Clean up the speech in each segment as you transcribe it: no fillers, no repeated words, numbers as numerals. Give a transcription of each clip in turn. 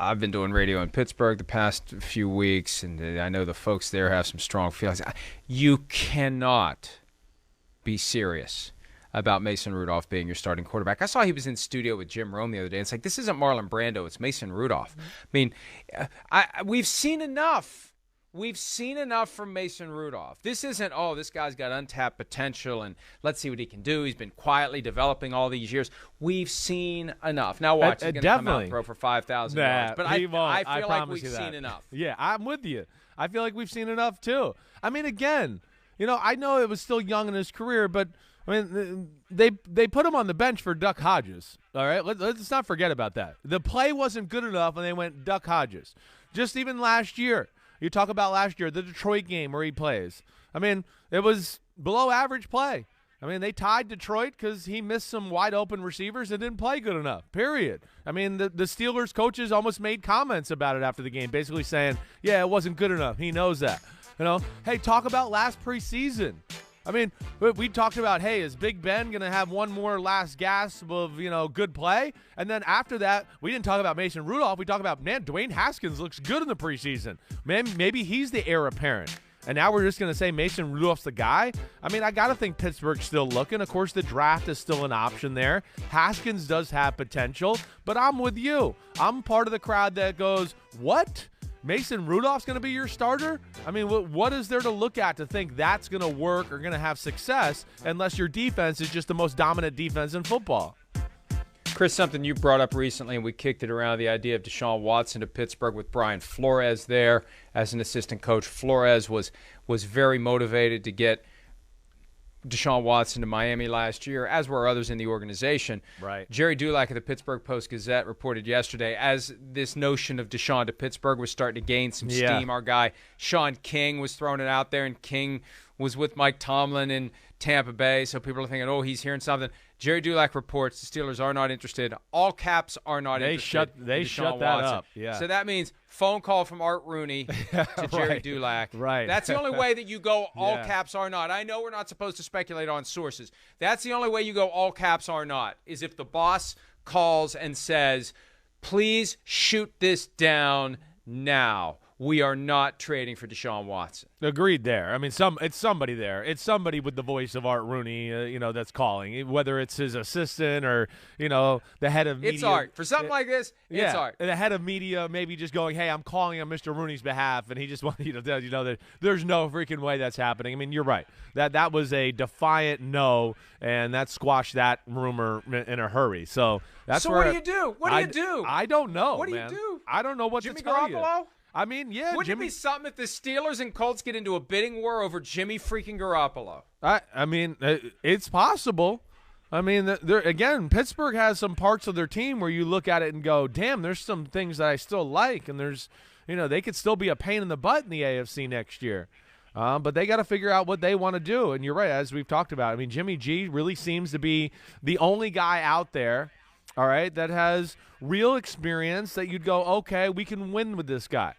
I've been doing radio in Pittsburgh the past few weeks, and I know the folks there have some strong feelings. You cannot be serious about Mason Rudolph being your starting quarterback. I saw he was in studio with Jim Rome the other day. It's like, this isn't Marlon Brando. It's Mason Rudolph. I mean, we've seen enough. We've seen enough from Mason Rudolph. This isn't, oh, this guy's got untapped potential, and let's see what he can do. He's been quietly developing all these years. We've seen enough. Now watch, he's going to come out and throw for 5,000 yards. But I feel like we've seen enough. Yeah, I'm with you. I feel like we've seen enough, too. I mean, again, I know it was still young in his career, but I mean, they put him on the bench for Duck Hodges. All right, let's not forget about that. The play wasn't good enough, and they went Duck Hodges. Just even last year. You talk about last year, the Detroit game where he plays. I mean, it was below average play. I mean, they tied Detroit because he missed some wide-open receivers and didn't play good enough, period. I mean, the Steelers coaches almost made comments about it after the game, basically saying, yeah, it wasn't good enough. He knows that. Hey, talk about last preseason. I mean, we talked about, hey, is Big Ben going to have one more last gasp of, good play? And then after that, we didn't talk about Mason Rudolph. We talked about, man, Dwayne Haskins looks good in the preseason. Man, maybe he's the heir apparent. And now we're just going to say Mason Rudolph's the guy? I mean, I got to think Pittsburgh's still looking. Of course, the draft is still an option there. Haskins does have potential, but I'm with you. I'm part of the crowd that goes, what? Mason Rudolph's going to be your starter? I mean, what is there to look at to think that's going to work or going to have success unless your defense is just the most dominant defense in football? Chris, something you brought up recently, and we kicked it around, the idea of Deshaun Watson to Pittsburgh with Brian Flores there as an assistant coach. Flores was very motivated to get Deshaun Watson to Miami last year, as were others in the organization. Right. Jerry Dulac of the Pittsburgh Post-Gazette reported yesterday, as this notion of Deshaun to Pittsburgh was starting to gain some steam, our guy Sean King was throwing it out there, and King was with Mike Tomlin in Tampa Bay, so people are thinking, oh, he's hearing something. Jerry Dulac reports the Steelers are not interested. All caps are not interested. They shut that Watson. up. Yeah. So that means phone call from Art Rooney to Jerry Dulac. Right. That's the only way that you go all caps are not. I know we're not supposed to speculate on sources. That's the only way you go all caps are not, is if the boss calls and says, please shoot this down now. We are not trading for Deshaun Watson. Agreed there. I mean, it's somebody there. It's somebody with the voice of Art Rooney, that's calling, whether it's his assistant or, the head of media. It's Art. For something like this, it's Art. The head of media maybe just going, hey, I'm calling on Mr. Rooney's behalf, and he just wanted you to tell that there's no freaking way that's happening. I mean, you're right. That was a defiant no, and that squashed that rumor in a hurry. So that's what do you do? What do you do? I don't know, What do man. you do? I don't know what Jimmy to tell Garoppolo? you. I mean, yeah, Wouldn't Jimmy. it be something if the Steelers and Colts get into a bidding war over Jimmy freaking Garoppolo? I mean, it's possible. I mean, again, Pittsburgh has some parts of their team where you look at it and go, damn, there's some things that I still like, and there's, they could still be a pain in the butt in the AFC next year. But they got to figure out what they want to do. And you're right, as we've talked about. I mean, Jimmy G really seems to be the only guy out there, all right, that has real experience that you'd go, okay, we can win with this guy.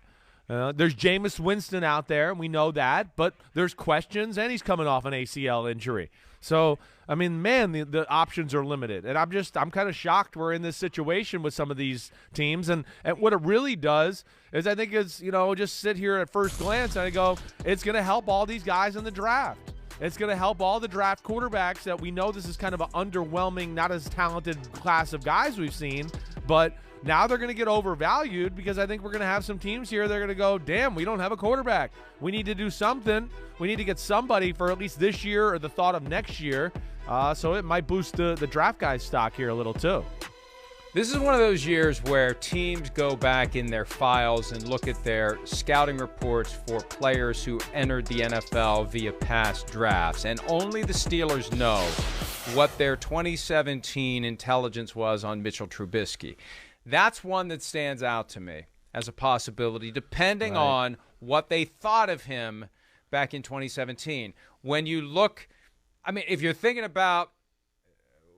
There's Jameis Winston out there, and we know that, but there's questions, and he's coming off an ACL injury. So, I mean, man, the options are limited. And I'm kind of shocked we're in this situation with some of these teams. And what it really does is I think it's, just sit here at first glance and I go, it's going to help all these guys in the draft. It's going to help all the draft quarterbacks that we know this is kind of an underwhelming, not as talented class of guys we've seen, but now they're going to get overvalued because I think we're going to have some teams here that are going to go, damn, we don't have a quarterback. We need to do something. We need to get somebody for at least this year or the thought of next year. So it might boost the draft guys' stock here a little too. This is one of those years where teams go back in their files and look at their scouting reports for players who entered the NFL via past drafts. And only the Steelers know what their 2017 intelligence was on Mitchell Trubisky. That's one that stands out to me as a possibility, depending on what they thought of him back in 2017. When you look, I mean, if you're thinking about,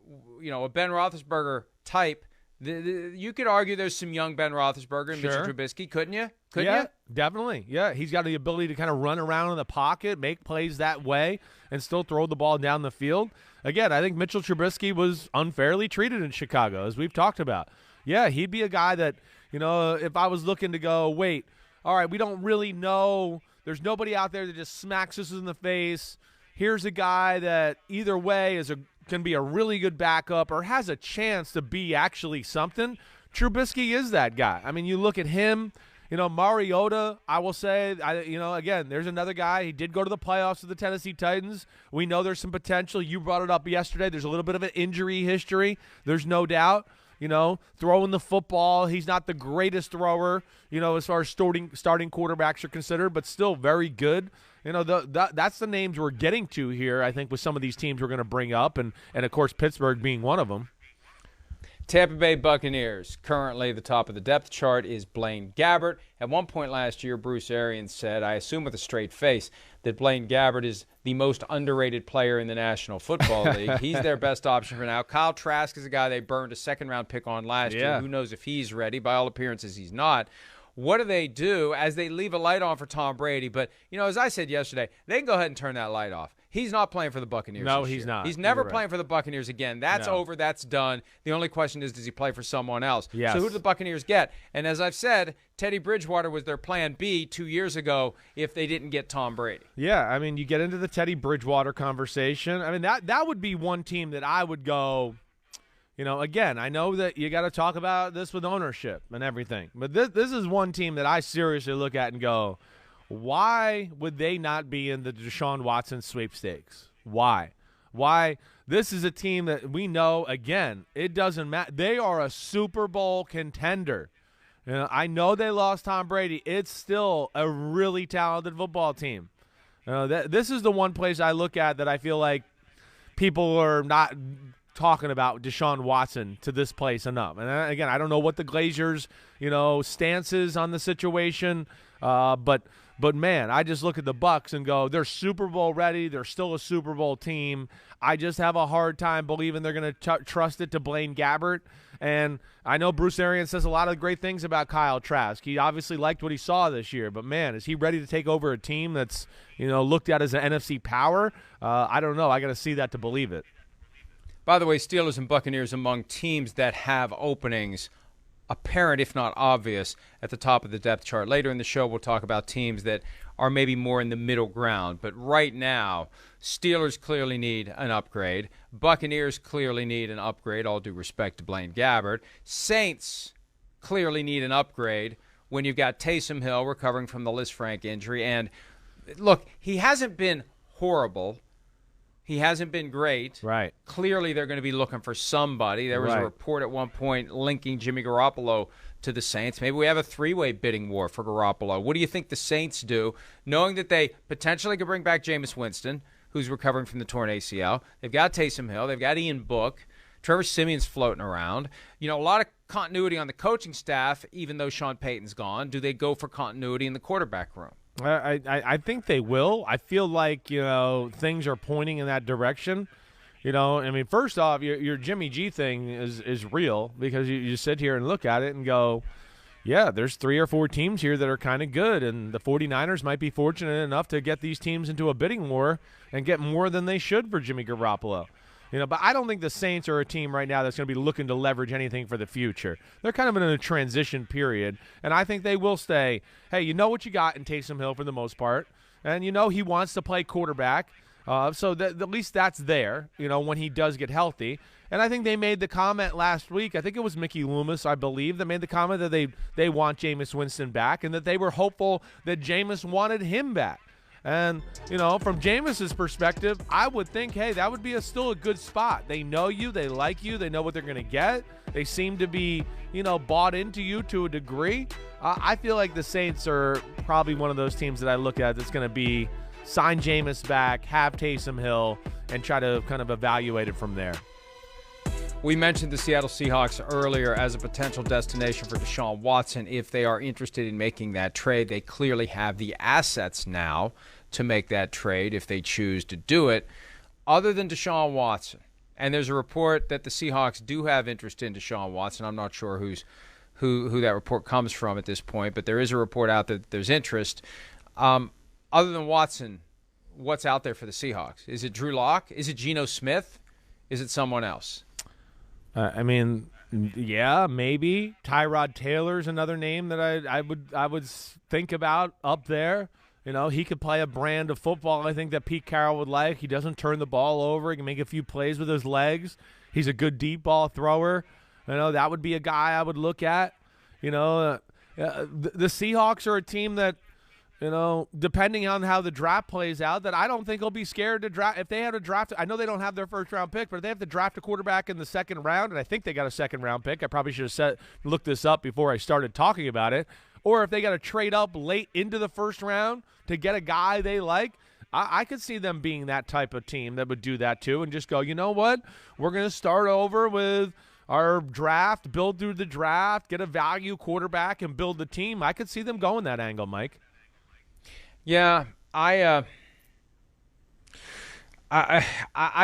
a Ben Roethlisberger type, you could argue there's some young Ben Roethlisberger and Mitchell Trubisky, couldn't you? Yeah, definitely. Yeah, he's got the ability to kind of run around in the pocket, make plays that way, and still throw the ball down the field. Again, I think Mitchell Trubisky was unfairly treated in Chicago, as we've talked about. Yeah, he'd be a guy that, if I was looking to go, wait, all right, we don't really know. There's nobody out there that just smacks us in the face. Here's a guy that either way can be a really good backup or has a chance to be actually something. Trubisky is that guy. I mean, you look at him. Mariota, I will say, again, there's another guy. He did go to the playoffs with the Tennessee Titans. We know there's some potential. You brought it up yesterday. There's a little bit of an injury history. There's no doubt. Throwing the football. He's not the greatest thrower, as far as starting quarterbacks are considered, but still very good. That's the names we're getting to here, I think, with some of these teams we're going to bring up, and of course, Pittsburgh being one of them. Tampa Bay Buccaneers. Currently, the top of the depth chart is Blaine Gabbert. At one point last year, Bruce Arians said, I assume with a straight face, that Blaine Gabbert is the most underrated player in the National Football League. He's their best option for now. Kyle Trask is a guy they burned a second-round pick on last year. Who knows if he's ready? By all appearances, he's not. What do they do as they leave a light on for Tom Brady? But, as I said yesterday, they can go ahead and turn that light off. He's not playing for the Buccaneers. No, this he's year. not. He's never playing for the Buccaneers again. That's over. That's done. The only question is, does he play for someone else? Yes. So who do the Buccaneers get? And as I've said, Teddy Bridgewater was their plan B 2 years ago if they didn't get Tom Brady. Yeah, I mean, you get into the Teddy Bridgewater conversation. I mean, that would be one team that I would go, again, I know that you got to talk about this with ownership and everything. But this is one team that I seriously look at and go, why would they not be in the Deshaun Watson sweepstakes? Why? This is a team that we know, again, it doesn't matter. They are a Super Bowl contender. I know they lost Tom Brady. It's still a really talented football team. This is the one place I look at that I feel like people are not talking about Deshaun Watson to this place enough. And again, I don't know what the Glazers, stance is on the situation, but man, I just look at the Bucs and go, they're Super Bowl ready. They're still a Super Bowl team. I just have a hard time believing they're going to trust it to Blaine Gabbert. And I know Bruce Arians says a lot of great things about Kyle Trask. He obviously liked what he saw this year. But, man, is he ready to take over a team that's, looked at as an NFC power? I don't know. I got to see that to believe it. By the way, Steelers and Buccaneers among teams that have openings apparent, if not obvious, at the top of the depth chart. Later in the show, we'll talk about teams that are maybe more in the middle ground. But right now, Steelers clearly need an upgrade. Buccaneers clearly need an upgrade, all due respect to Blaine Gabbert. Saints clearly need an upgrade when you've got Taysom Hill recovering from the Lisfranc injury. And, look, he hasn't been horrible. He hasn't been great. Right. Clearly, they're going to be looking for somebody. There was a report at one point linking Jimmy Garoppolo to the Saints. Maybe we have a three-way bidding war for Garoppolo. What do you think the Saints do, knowing that they potentially could bring back Jameis Winston, who's recovering from the torn ACL? They've got Taysom Hill. They've got Ian Book. Trevor Siemian's floating around. A lot of continuity on the coaching staff, even though Sean Payton's gone. Do they go for continuity in the quarterback room? I think they will. I feel like, things are pointing in that direction. First off, your Jimmy G thing is real because you sit here and look at it and go, yeah, there's 3 or 4 teams here that are kind of good, and the 49ers might be fortunate enough to get these teams into a bidding war and get more than they should for Jimmy Garoppolo. But I don't think the Saints are a team right now that's going to be looking to leverage anything for the future. They're kind of in a transition period, and I think they will stay, hey, you know what you got in Taysom Hill for the most part, and he wants to play quarterback, so that at least that's there, when he does get healthy. And I think they made the comment last week, I think it was Mickey Loomis, I believe, that made the comment that they want Jameis Winston back and that they were hopeful that Jameis wanted him back. And, from Jameis's perspective, I would think, hey, that would be still a good spot. They know you. They like you. They know what they're going to get. They seem to be, bought into you to a degree. I feel like the Saints are probably one of those teams that I look at that's going to be sign Jameis back, have Taysom Hill, and try to kind of evaluate it from there. We mentioned the Seattle Seahawks earlier as a potential destination for Deshaun Watson. If they are interested in making that trade, they clearly have the assets now to make that trade if they choose to do it. Other than Deshaun Watson, and there's a report that the Seahawks do have interest in Deshaun Watson. I'm not sure who that report comes from at this point, but there is a report out that there's interest. Other than Watson, what's out there for the Seahawks? Is it Drew Lock? Is it Geno Smith? Is it someone else? Yeah, maybe. Tyrod Taylor's another name that I would think about up there. You know, he could play a brand of football I think that Pete Carroll would like. He doesn't turn the ball over. He can make a few plays with his legs. He's a good deep ball thrower. You know, that would be a guy I would look at. You know, the Seahawks are a team that, you know, depending on how the draft plays out, that I don't think will be scared to draft. If they had a draft, I know they don't have their first-round pick, but if they have to draft a quarterback in the second round, and I think they got a second-round pick, I probably should have looked this up before I started talking about it, or if they got to trade up late into the first round to get a guy they like, I could see them being that type of team that would do that too and just go, you know what, we're going to start over with our draft, build through the draft, get a value quarterback, and build the team. I could see them going that angle, Mike. Yeah, I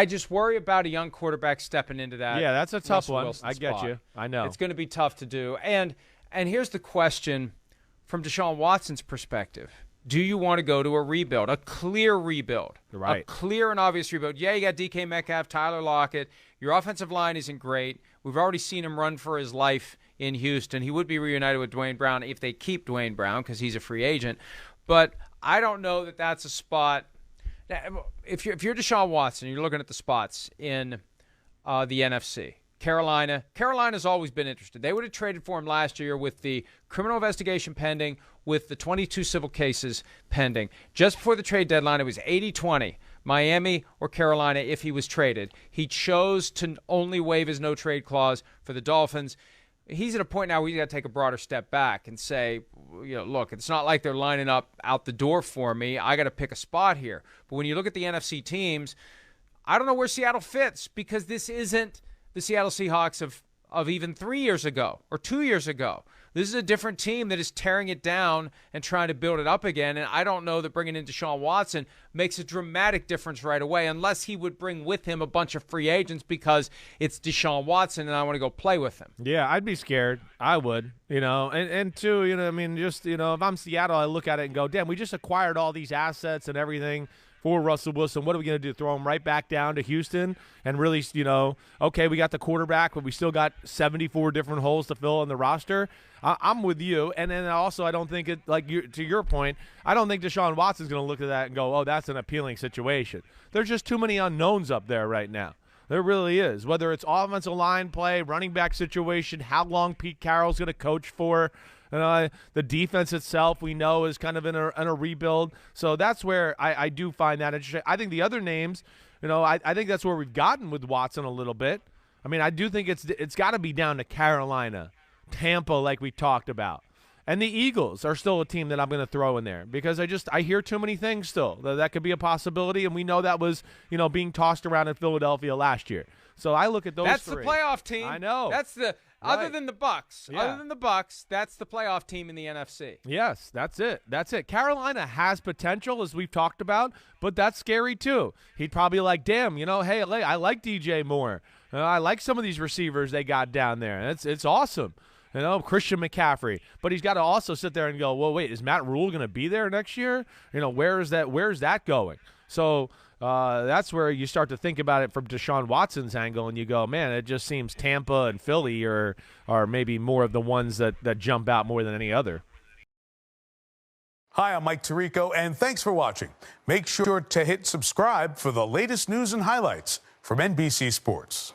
just worry about a young quarterback stepping into that. Yeah, that's a tough Russell one. Wilson I get spot. you. I know. It's going to be tough to do. And here's the question from Deshaun Watson's perspective. Do you want to go to a rebuild, a clear rebuild, right? A clear and obvious rebuild? Yeah, you got DK Metcalf, Tyler Lockett. Your offensive line isn't great. We've already seen him run for his life in Houston. He would be reunited with Dwayne Brown if they keep Dwayne Brown because he's a free agent. But I don't know that that's a spot. If you're Deshaun Watson, you're looking at the spots in the NFC. Carolina's always been interested. They would have traded for him last year with the criminal investigation pending, with the 22 civil cases pending. Just before the trade deadline, it was 80-20, Miami or Carolina if he was traded. He chose to only waive his no-trade clause for the Dolphins. He's at a point now where he's got to take a broader step back and say, you know, look, it's not like they're lining up out the door for me. I got to pick a spot here. But when you look at the NFC teams, I don't know where Seattle fits because this isn't the Seattle Seahawks of even 3 years ago or 2 years ago. This is a different team that is tearing it down and trying to build it up again, and I don't know that bringing in Deshaun Watson makes a dramatic difference right away unless he would bring with him a bunch of free agents because it's Deshaun Watson and I want to go play with him. Yeah, I'd be scared. I would, you know. And two, you know, I mean, just, you know, if I'm Seattle, I look at it and go, damn, we just acquired all these assets and everything for Russell Wilson. What are we going to do? Throw him right back down to Houston and really, you know, okay, we got the quarterback, but we still got 74 different holes to fill on the roster. I'm with you. And then also I don't think it, like to your point, I don't think Deshaun Watson's going to look at that and go, oh, that's an appealing situation. There's just too many unknowns up there right now. There really is. Whether it's offensive line play, running back situation, how long Pete Carroll's going to coach for. The defense itself, we know, is kind of in a rebuild. So that's where I do find that interesting. I think the other names, you know, I think that's where we've gotten with Watson a little bit. I mean, I do think it's got to be down to Carolina, Tampa, like we talked about. And the Eagles are still a team that I'm going to throw in there because I hear too many things still. That could be a possibility, and we know that was, you know, being tossed around in Philadelphia last year. So I look at those That's three. the playoff team. I know. That's the Right. Other than the Bucks, that's the playoff team in the NFC. Yes, that's it. That's it. Carolina has potential, as we've talked about, but that's scary too. He'd probably like, damn, you know, hey, I like DJ Moore. I like some of these receivers they got down there. It's awesome. You know, Christian McCaffrey. But he's got to also sit there and go, well, wait, is Matt Rule going to be there next year? You know, where's that going? So that's where you start to think about it from Deshaun Watson's angle, and you go, man, it just seems Tampa and Philly are maybe more of the ones that jump out more than any other. Hi, I'm Mike Tirico, and thanks for watching. Make sure to hit subscribe for the latest news and highlights from NBC Sports.